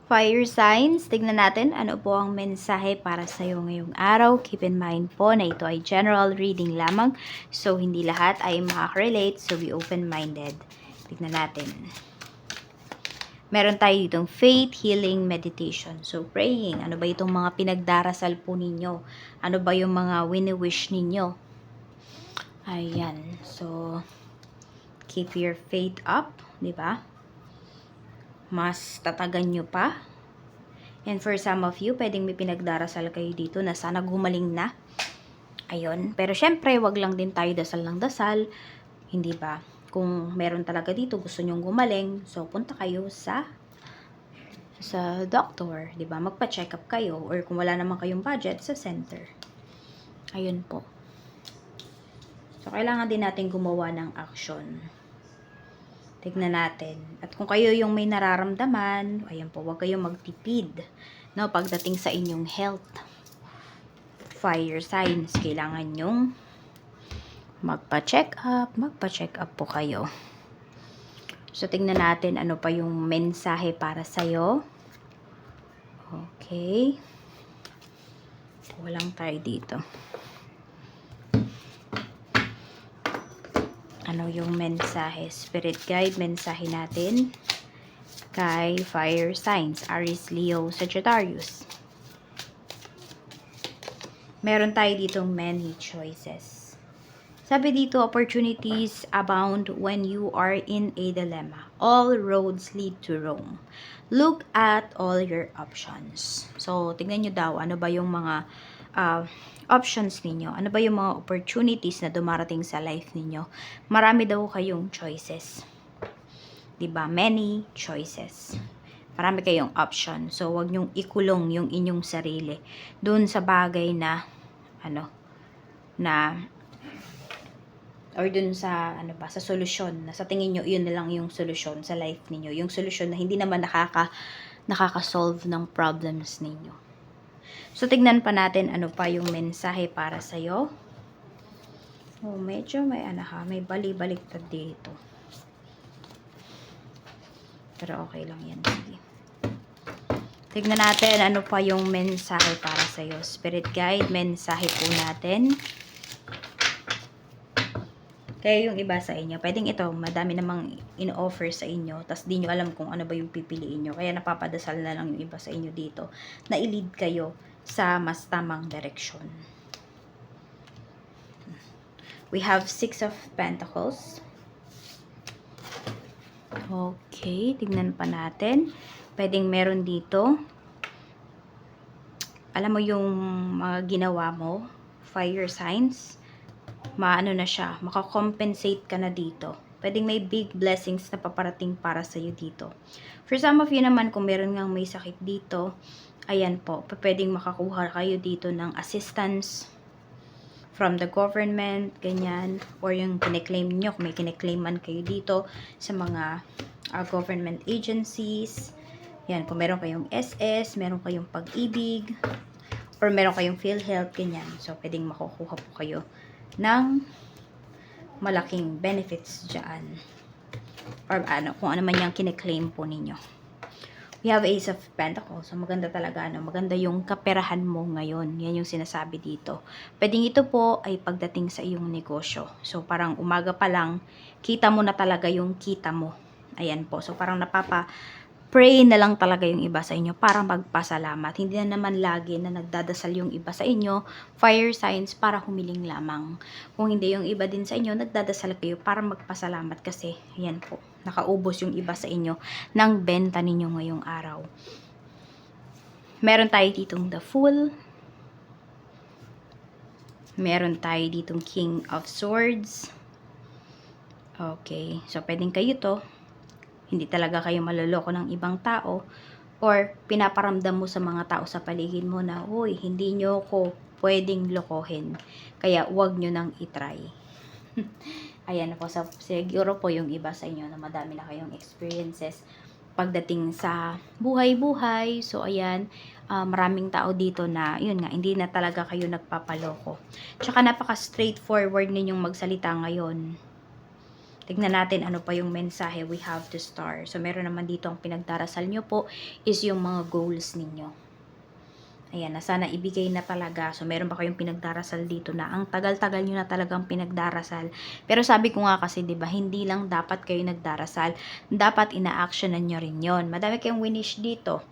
Fire signs, tignan natin ano po ang mensahe para sa iyo ngayong araw. Keep in mind po na ito ay general reading lamang. So, hindi lahat ay makaka-relate. So, be open-minded. Tignan natin. Meron tayo ditong faith, healing, meditation. So, praying. Ano ba itong mga pinagdarasal po ninyo? Ano ba yung mga wini-wish ninyo? Ayan. So, keep your faith up. Diba? Mas tatagan nyo pa. And for some of you, pwedeng may pinagdarasal kayo dito na sana gumaling na. Ayun. Pero syempre, wag lang din tayo dasal ng dasal. Hindi ba? Kung meron talaga dito, gusto nyong gumaling, so punta kayo sa doctor, 'di ba? Magpa-check up kayo or kung wala naman kayong budget sa center. Ayun po. So kailangan din natin gumawa ng action. Tignan natin. At kung kayo yung may nararamdaman, ayan po, huwag kayong magtipid, no, pagdating sa inyong health. Fire signs, kailangan nyong magpa-check up po kayo. So, tingnan natin ano pa yung mensahe para sa'yo. Okay. Walang tayo dito. Ano yung mensahe? Spirit guide, mensahe natin kay fire signs, Aries, Leo, Sagittarius. Meron tayo ditong many choices. Sabi dito, opportunities abound when you are in a dilemma. All roads lead to Rome. Look at all your options. So, tingnan nyo daw, ano ba yung mga options ninyo? Ano ba yung mga opportunities na dumarating sa life ninyo? Marami daw kayong choices. Diba? Many choices. Marami kayong option. So, wag nyong ikulong yung inyong sarili doon sa bagay na, or dun sa, sa solusyon, na sa tingin nyo, yun na lang yung solusyon sa life ninyo. Yung solusyon na hindi naman nakaka-solve ng problems ninyo. So, tignan pa natin ano pa yung mensahe para sa'yo. Oh, medyo may bali-baliktad dito. Pero okay lang yan. Sige. Tignan natin ano pa yung mensahe para sa'yo. Spirit guide, mensahe po natin. Kaya yung iba sa inyo, pwedeng ito, madami namang in-offer sa inyo, tas di nyo alam kung ano ba yung pipiliin nyo. Kaya napapadasal na lang yung iba sa inyo dito, na i-lead kayo sa mas tamang direksyon. We have 6 of Pentacles. Okay, tignan pa natin. Pwedeng meron dito. Alam mo yung mga ginawa mo, fire signs, maano na siya, makakompensate ka na dito. Pwedeng may big blessings na paparating para sa'yo dito. For some of you naman, kung meron ngang may sakit dito, ayan po, pwedeng makakuha kayo dito ng assistance from the government, ganyan, or yung kine-claim nyo, kung may kine-claim man kayo dito sa mga government agencies. Yan, kung meron kayong SS, meron kayong pag-ibig, or meron kayong PhilHealth, ganyan. So, pwedeng makukuha po kayo ng malaking benefits dyan. Or kung ano man yung kine-claim po ninyo. We have Ace of Pentacles. So, maganda talaga, maganda yung kaperahan mo ngayon. Yan yung sinasabi dito. Pwedeng ito po ay pagdating sa iyong negosyo. So, parang umaga pa lang, kita mo na talaga yung kita mo. Ayan po. So, parang pray na lang talaga yung iba sa inyo para magpasalamat. Hindi na naman lagi na nagdadasal yung iba sa inyo, fire signs, para humiling lamang. Kung hindi, yung iba din sa inyo, nagdadasal kayo para magpasalamat kasi, yan po, nakaubos yung iba sa inyo ng benta ninyo ngayong araw. Meron tayo ditong the Fool. Meron tayo ditong King of Swords. Okay, so pwedeng kayo to. Hindi talaga kayo maloloko ng ibang tao, or pinaparamdam mo sa mga tao sa paligid mo na, uy, hindi nyo ko pwedeng lokohin. Kaya wag nyo nang itry. Ayan po, siguro po yung iba sa inyo na madami na kayong experiences pagdating sa buhay-buhay. So, ayan, maraming tao dito na, yun nga, hindi na talaga kayo nagpapaloko. Tsaka napaka-straightforward ninyong magsalita ngayon. Tignan natin ano pa yung mensahe. We have the star. So, meron naman dito ang pinagdarasal nyo po is yung mga goals ninyo. Ayan, na sana ibigay na talaga. So, meron ba kayong pinagdarasal dito na ang tagal-tagal nyo na talagang pinagdarasal. Pero sabi ko nga kasi, di ba, hindi lang dapat kayo nagdarasal. Dapat ina-actionan nyo rin yon. Madami kayong winish dito.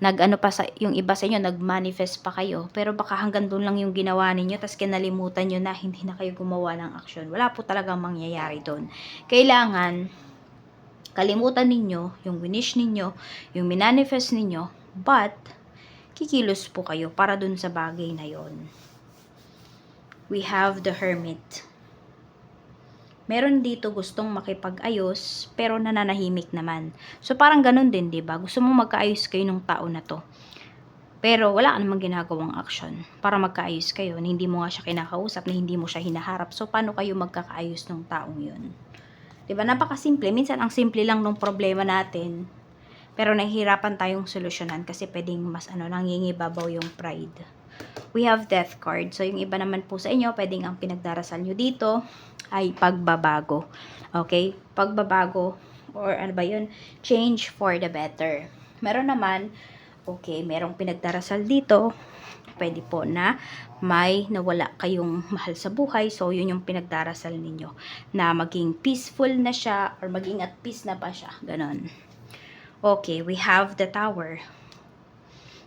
Nag-ano pa sa, yung iba sa inyo, nag-manifest pa kayo. Pero baka hanggang doon lang yung ginawa ninyo, tapos kinalimutan nyo na hindi na kayo gumawa ng action. Wala po talagang mangyayari doon. Kailangan, kalimutan ninyo, yung winish ninyo, yung minanifest ninyo, but, kikilos po kayo para dun sa bagay na yon. We have the Hermit. Meron dito gustong makipag-ayos, pero nananahimik naman. So, parang ganun din, di ba? Gusto mong magkaayos kayo ng tao na to. Pero, wala ka namang ginagawang action para magkaayos kayo. Na hindi mo nga siya kinakausap, na hindi mo siya hinaharap. So, paano kayo magkakaayos ng taong yun? Di ba? Napakasimple. Minsan, ang simple lang ng problema natin. Pero, nahihirapan tayong solusyonan kasi pwedeng mas nangingibabaw yung pride. We have Death card. So, yung iba naman po sa inyo, pwedeng ang pinagdarasal nyo dito ay pagbabago. Okay? Pagbabago, or ano ba yun? Change for the better. Meron naman, okay, merong pinagdarasal dito. Pwede po na may nawala kayong mahal sa buhay. So, yun yung pinagdarasal ninyo. Na maging peaceful na siya, or maging at peace na pa siya. Ganon. Okay, we have the Tower.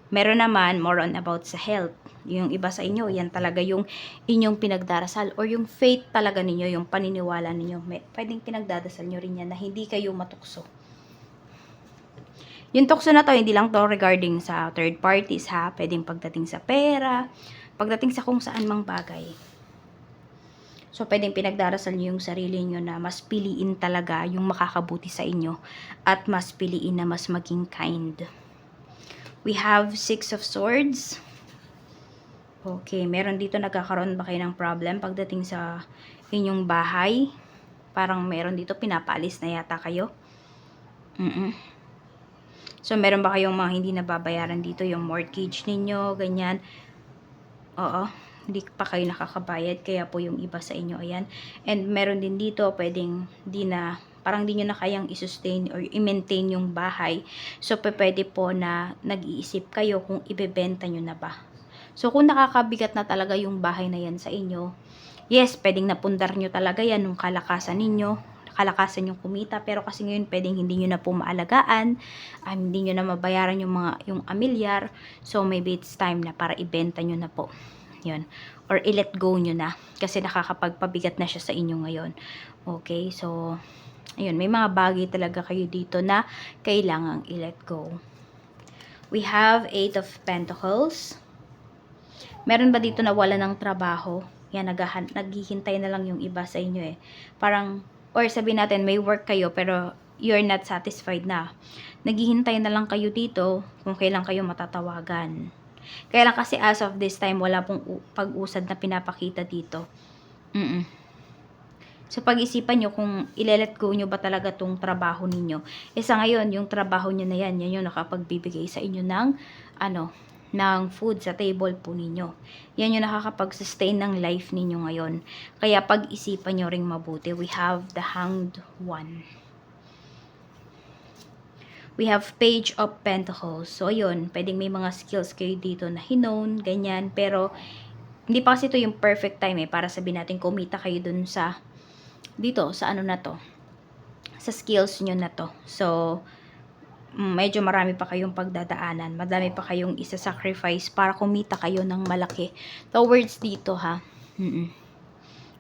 Meron naman more on about sa health. Yung iba sa inyo, yan talaga yung inyong pinagdarasal or yung faith talaga ninyo, yung paniniwala ninyo. Pwedeng pinagdadasal nyo rin yan na hindi kayo matukso. Yung tukso na to, hindi lang to regarding sa third parties ha. Pwedeng pagdating sa pera, pagdating sa kung saan mang bagay. So, pwedeng pinagdarasal nyo yung sarili nyo na mas piliin talaga yung makakabuti sa inyo at mas piliin na mas maging kind. We have Six of Swords. Okay, meron dito nagkakaroon ba kayo ng problem pagdating sa inyong bahay? Parang meron dito pinapaalis na yata kayo. So, meron ba kayong mga hindi nababayaran dito? Yung mortgage ninyo, ganyan. Oo, hindi pa kayo nakakabayad. Kaya po yung iba sa inyo, ayan. And meron din dito, pwedeng parang di nyo na kayang i-sustain or i-maintain yung bahay. So, pwede po na nag-iisip kayo kung ibebenta nyo na ba. So, kung nakakabigat na talaga yung bahay na yan sa inyo, yes, pwedeng napundar nyo talaga yan nung kalakasan ninyo, kalakasan yung kumita, pero kasi ngayon pwedeng hindi nyo na po maalagaan, hindi nyo na mabayaran yung amilyar, so maybe it's time na para ibenta nyo na po. Yun. Or i-let go nyo na, kasi nakakapagpabigat na siya sa inyo ngayon. Okay, so, ayun, may mga bagay talaga kayo dito na kailangang i-let go. We have 8 of Pentacles. Meron ba dito na wala ng trabaho? Yan, naghihintay na lang yung iba sa inyo eh. Parang, or sabihin natin, may work kayo pero you're not satisfied na. Naghihintay na lang kayo dito kung kailan kayo matatawagan. Kaya lang kasi as of this time, wala pong pag-usad na pinapakita dito. So, pag-isipan nyo kung ile-let go nyo ba talaga tong trabaho ninyo. Sa ngayon, yung trabaho nyo na yan yung nakapagbibigay sa inyo ng, ng food sa table po ninyo. Yan yung nakakapag-sustain ng life ninyo ngayon. Kaya pag-isipan nyo ring mabuti. We have the Hanged One. We have Page of Pentacles. So, ayun, pwedeng may mga skills kayo dito na hinown, ganyan. Pero, hindi pa kasi ito yung perfect time para sabihin natin kumita kayo dun sa dito, sa na to, sa skills nyo na to. So, medyo marami pa kayong pagdadaanan, madami pa kayong isa-sacrifice para kumita kayo ng malaki towards dito ha.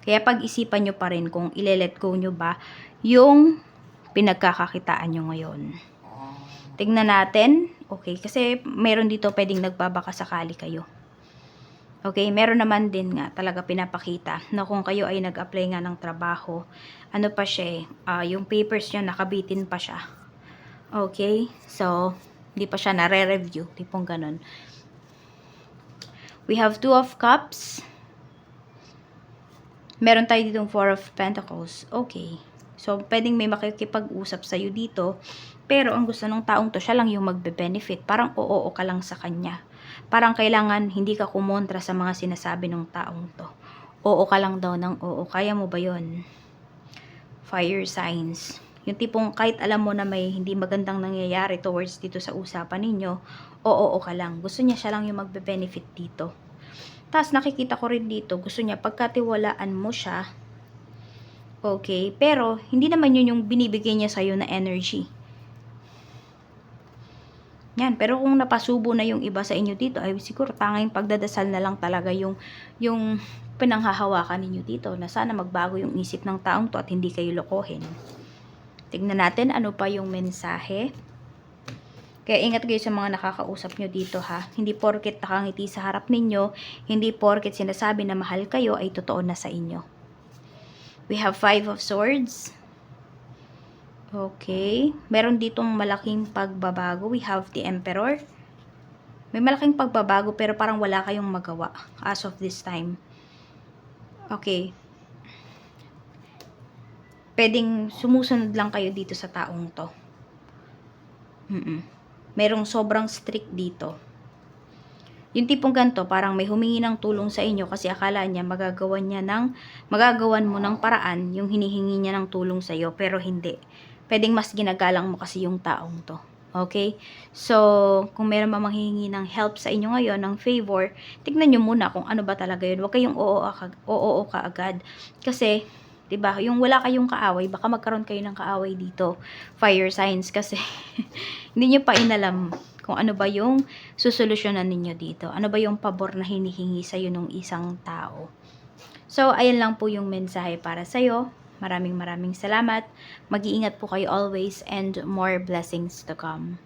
Kaya pag-isipan nyo pa rin kung ile-let go nyo ba yung pinagkakakitaan nyo ngayon. Tignan natin. Okay, kasi meron dito pwedeng nagbabaka sakali kayo. Okay, meron naman din nga talaga pinapakita na kung kayo ay nag-apply nga ng trabaho, ano pa siya yung papers niya nakabitin pa siya. Okay, so hindi pa siya nare-review, tipong ganun. We have 2 of Cups. Meron tayo ditong 4 of Pentacles. Okay, so pwedeng may makikipag-usap sa'yo dito, pero ang gusto ng taong to, siya lang yung magbe-benefit. Parang oo ka lang sa kanya. Parang kailangan hindi ka kumontra sa mga sinasabi ng taong to. Oo ka lang daw ng oo. Kaya mo ba yun? Fire signs. Yung tipong kahit alam mo na may hindi magandang nangyayari towards dito sa usapan ninyo, oo ka lang. Gusto niya siya lang yung magbe-benefit dito. Tapos nakikita ko rin dito, gusto niya pagkatiwalaan mo siya, okay, pero hindi naman yun yung binibigay niya sa'yo na energy. Yan, pero kung napasubo na yung iba sa inyo dito, ay siguro tanging pagdadasal na lang talaga yung pinanghahawakan ninyo dito, na sana magbago yung isip ng taong to at hindi kayo lokohin. Tignan natin ano pa yung mensahe. Kaya ingat kayo sa mga nakakausap nyo dito ha. Hindi porket nakangiti sa harap ninyo, hindi porket sinasabi na mahal kayo ay totoo na sa inyo. We have 5 of Swords. Okay. Meron ditong malaking pagbabago. We have the Emperor. May malaking pagbabago pero parang wala kayong magawa as of this time. Okay. Pwedeng sumusunod lang kayo dito sa taong to. Merong sobrang strict dito. Yung tipong ganito, parang may humingi ng tulong sa inyo kasi akala niya magagawan mo ng paraan yung hinihingi niya ng tulong sa iyo, pero hindi. Pwedeng mas ginagalang mo kasi yung taong to. Okay? So, kung meron ba manghihingi ng help sa inyo ngayon, ng favor, tignan nyo muna kung ano ba talaga yun. Huwag kayong oo ka agad. Kasi, diba, yung wala kayong kaaway, baka magkaroon kayo ng kaaway dito. Fire signs kasi hindi nyo pa inalam kung ano ba yung susolusyonan ninyo dito. Ano ba yung pabor na hinihingi sa'yo ng isang tao. So, ayan lang po yung mensahe para sa'yo. Maraming salamat. Mag-iingat po kayo always and more blessings to come.